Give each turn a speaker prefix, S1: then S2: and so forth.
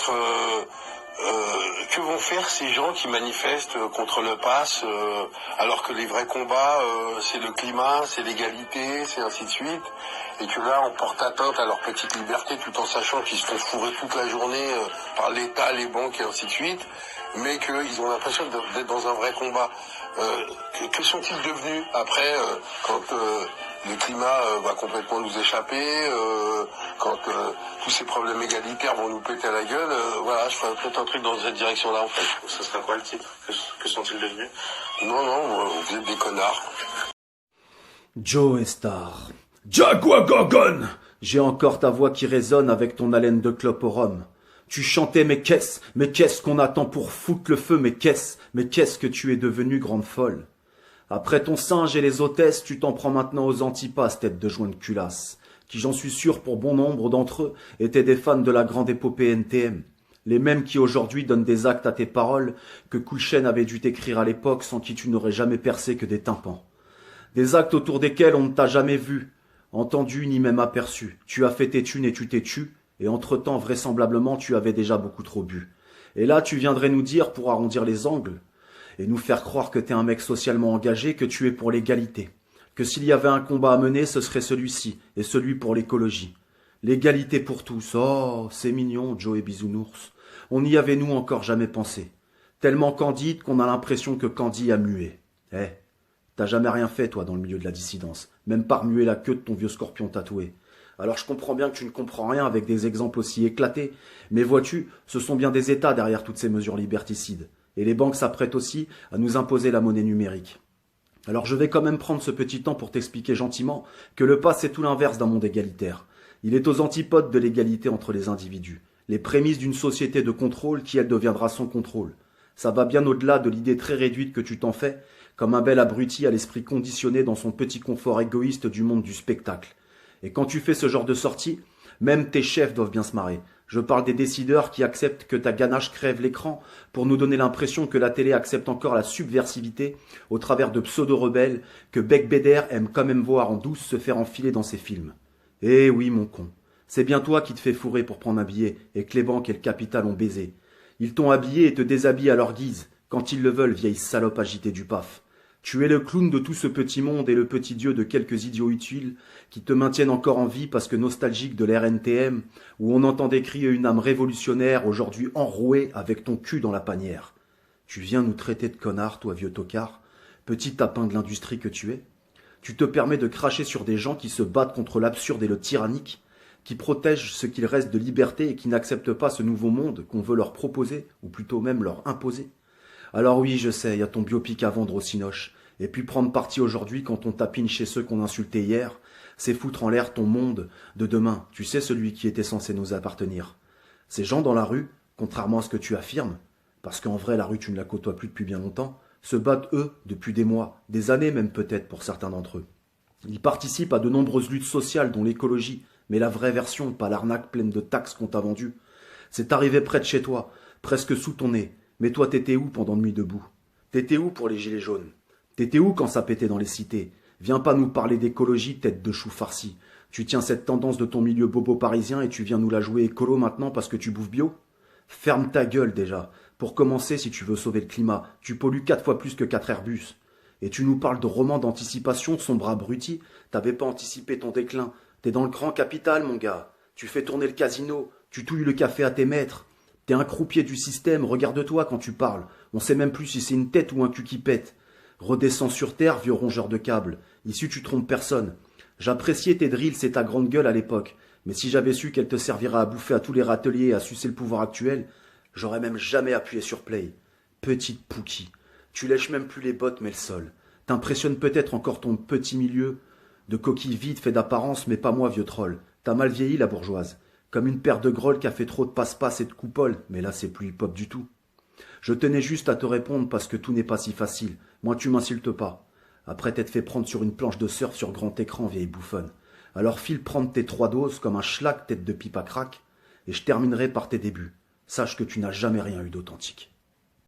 S1: contre, que vont faire ces gens qui manifestent contre le pass, alors que les vrais combats, c'est le climat, c'est l'égalité, c'est ainsi de suite, et que là, on porte atteinte à leur petite liberté tout en sachant qu'ils se font fourrer toute la journée par l'État, les banques et ainsi de suite, mais qu'ils ont l'impression d'être dans un vrai combat. Que sont-ils devenus après, quand le climat va complètement nous échapper, quand tous ces problèmes égalitaires vont nous péter à la gueule, voilà, je ferais peut-être un truc dans cette direction-là, en fait.
S2: Ce serait quoi le titre? Que sont-ils devenus?
S1: Non, vous êtes des connards.
S3: Joe Star. Jaguar Gorgon. J'ai encore ta voix qui résonne avec ton haleine de clope au rhum. Tu chantais mais qu'est-ce qu'on attend pour foutre le feu, mais qu'est-ce que tu es devenue, grande folle. Après ton singe et les hôtesses, tu t'en prends maintenant aux antipasses, tête de joint de culasse, qui, j'en suis sûr, pour bon nombre d'entre eux, étaient des fans de la grande épopée NTM. Les mêmes qui aujourd'hui donnent des actes à tes paroles que Kulchen avait dû t'écrire à l'époque sans qui tu n'aurais jamais percé que des tympans. Des actes autour desquels on ne t'a jamais vu, entendu ni même aperçu. Tu as fait tes thunes et tu t'es tu, et entre-temps, vraisemblablement, tu avais déjà beaucoup trop bu. Et là, tu viendrais nous dire, pour arrondir les angles, et nous faire croire que t'es un mec socialement engagé, que tu es pour l'égalité. Que s'il y avait un combat à mener, ce serait celui-ci, et celui pour l'écologie. L'égalité pour tous. Oh, c'est mignon, Joe et Bisounours. On n'y avait nous encore jamais pensé. Tellement candide qu'on a l'impression que Candy a mué. T'as jamais rien fait, toi, dans le milieu de la dissidence. Même pas remuer la queue de ton vieux scorpion tatoué. Alors je comprends bien que tu ne comprends rien avec des exemples aussi éclatés, mais vois-tu, ce sont bien des États derrière toutes ces mesures liberticides. Et les banques s'apprêtent aussi à nous imposer la monnaie numérique. Alors je vais quand même prendre ce petit temps pour t'expliquer gentiment que le pass est tout l'inverse d'un monde égalitaire. Il est aux antipodes de l'égalité entre les individus, les prémices d'une société de contrôle qui elle deviendra sans contrôle. Ça va bien au-delà de l'idée très réduite que tu t'en fais, comme un bel abruti à l'esprit conditionné dans son petit confort égoïste du monde du spectacle. Et quand tu fais ce genre de sortie, même tes chefs doivent bien se marrer. Je parle des décideurs qui acceptent que ta ganache crève l'écran pour nous donner l'impression que la télé accepte encore la subversivité au travers de pseudo-rebelles que Bec Beder aime quand même voir en douce se faire enfiler dans ses films. Eh oui, mon con, c'est bien toi qui te fais fourrer pour prendre un billet et que les banques et le capital ont baisé. Ils t'ont habillé et te déshabillent à leur guise, quand ils le veulent, vieille salope agitée du paf. Tu es le clown de tout ce petit monde et le petit dieu de quelques idiots utiles qui te maintiennent encore en vie parce que nostalgique de l'ère NTM, où on entendait crier une âme révolutionnaire aujourd'hui enrouée avec ton cul dans la panière. Tu viens nous traiter de connards, toi vieux tocard, petit tapin de l'industrie que tu es. Tu te permets de cracher sur des gens qui se battent contre l'absurde et le tyrannique, qui protègent ce qu'il reste de liberté et qui n'acceptent pas ce nouveau monde qu'on veut leur proposer, ou plutôt même leur imposer. Alors oui, je sais, il y a ton biopic à vendre au Cinoche. Et puis prendre parti aujourd'hui quand on tapine chez ceux qu'on insultait hier, c'est foutre en l'air ton monde de demain, tu sais, celui qui était censé nous appartenir. Ces gens dans la rue, contrairement à ce que tu affirmes, parce qu'en vrai la rue tu ne la côtoies plus depuis bien longtemps, se battent eux depuis des mois, des années même peut-être pour certains d'entre eux. Ils participent à de nombreuses luttes sociales dont l'écologie, mais la vraie version, pas l'arnaque pleine de taxes qu'on t'a vendue. C'est arrivé près de chez toi, presque sous ton nez, mais toi t'étais où pendant Nuit debout? T'étais où pour les gilets jaunes? T'étais où quand ça pétait dans les cités? Viens pas nous parler d'écologie, tête de chou farci. Tu tiens cette tendance de ton milieu bobo parisien et tu viens nous la jouer écolo maintenant parce que tu bouffes bio? Ferme ta gueule déjà. Pour commencer, si tu veux sauver le climat, tu pollues 4 fois plus que 4 Airbus. Et tu nous parles de romans d'anticipation, sombre abruti. T'avais pas anticipé ton déclin. T'es dans le grand capital, mon gars. Tu fais tourner le casino. Tu touilles le café à tes maîtres. T'es un croupier du système. Regarde-toi quand tu parles. On sait même plus si c'est une tête ou un cul qui pète. Redescends sur terre, vieux rongeur de câbles. Ici, tu trompes personne. J'appréciais tes drills et ta grande gueule à l'époque. Mais si j'avais su qu'elle te servira à bouffer à tous les râteliers et à sucer le pouvoir actuel, j'aurais même jamais appuyé sur play. Petite Pouki. Tu lèches même plus les bottes, mais le sol. T'impressionnes peut-être encore ton petit milieu de coquilles vides fait d'apparence, mais pas moi, vieux troll. T'as mal vieilli, la bourgeoise. Comme une paire de grolles qui a fait trop de passe-passe et de coupoles. Mais là, c'est plus hip-hop du tout. Je tenais juste à te répondre parce que tout n'est pas si facile. Moi, tu m'insultes pas. Après t'être fait prendre sur une planche de surf sur grand écran, vieille bouffonne. Alors file prendre tes 3 doses comme un schlag tête de pipe à crack, et je terminerai par tes débuts. Sache que tu n'as jamais rien eu d'authentique.